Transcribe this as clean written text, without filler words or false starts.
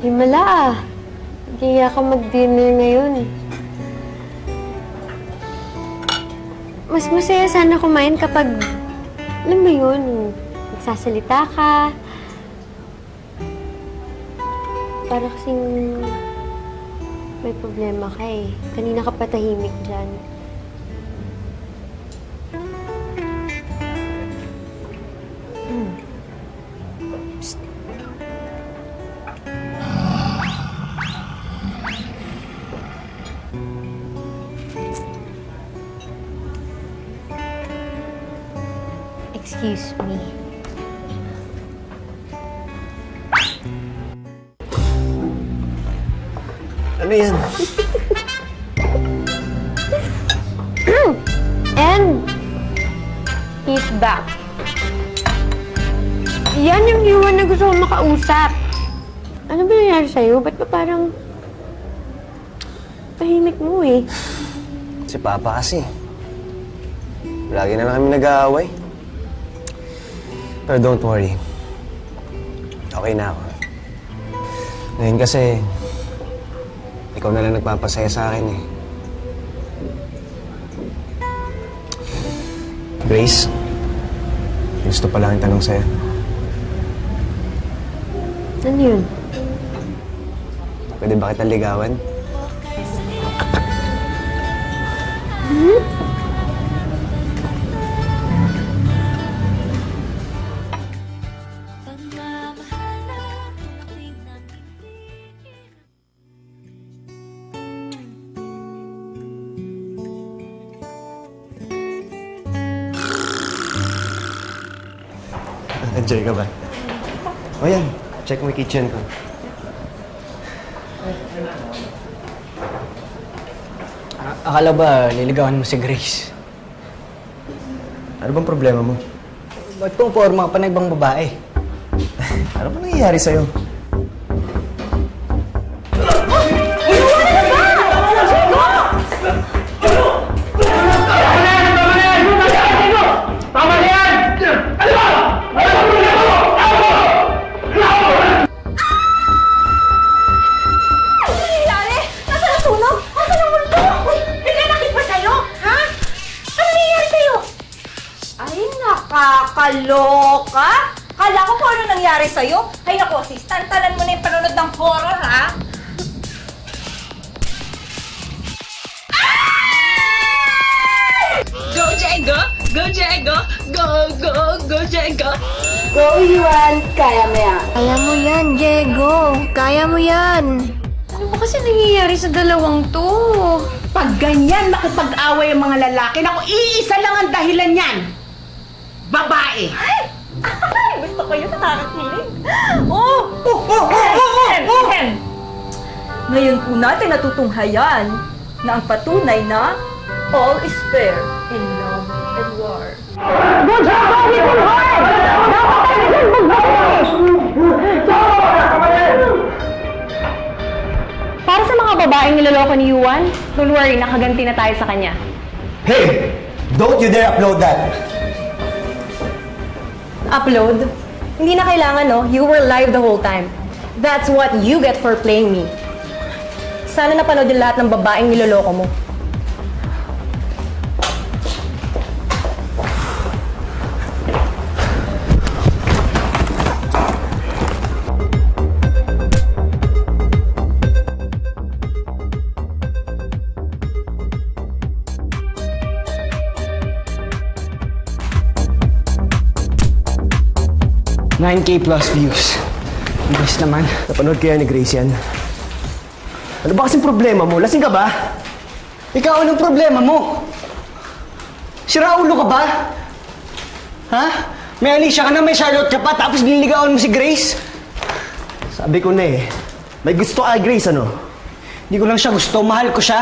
Himala ah. Kaya ka mag-dinner ngayon. Mas masaya sana kumain kapag, alam mo yun, nagsasalita ka. Para kasing may problema ka eh. Kanina ka patahimik dyan. Psst. Excuse me. Ano yan? And he's back. Yan yung Yuan na gusto kong makausap. Ano ba nangyari sa'yo? Ba't ba parang tahimik mo eh? Si Papa kasi. Lagi na lang kami nag-aaway. Pero don't worry. Okay na ako. Ngayon kasi, ikaw na lang nagpapasaya sa akin eh. Grace, gusto pa lang tanong sa'yo. Ano yun? Pwede ba kita ligawan? Enjoy ka ba? O yan, check mo yung kitchen ko. Akala ba liligawan mo si Grace? Ano bang problema mo? Ba't puporma pa na ibang babae? Ano ba nangyayari sa'yo? Nakakaloka? Kala ko kung ano nangyari sa'yo. Ay naku, tantanan mo na yung panonood ng horror, ha? Go, Django! Go, Django! Go, go, go, Django! Go, Yuan! Kaya mo yan. Kaya mo yan, Diego. Kaya mo yan. Ano ba kasi nangyayari sa dalawang to? Pag ganyan makipag-away ang mga lalaki, naku, iisa lang ang dahilan yan. Babae! Ay! Gusto ko yun, nakakakilig. Ngayon po natin natutunghayan na ang patunay na all is fair in love and war. Para sa mga babaeng niloloko ni Yuan, don't worry, nakaganti na tayo sa kanya. Hey! Don't you dare upload that! Upload? Hindi na kailangan, no? You were live the whole time. That's what you get for playing me. Sana napanood yung lahat ng babaeng niloloko mo. $9K plus views. Bilis naman. Napanood kaya ni Grace yan? Ano ba kasing problema mo? Lasing ka ba? Ikaw, anong problema mo? Siraulo ka ba? Ha? May Alicia ka na, may Charlotte ka pa, tapos nililigawan mo si Grace? Sabi ko na eh. May gusto kay Grace, ano? Hindi ko lang siya gusto, mahal ko siya.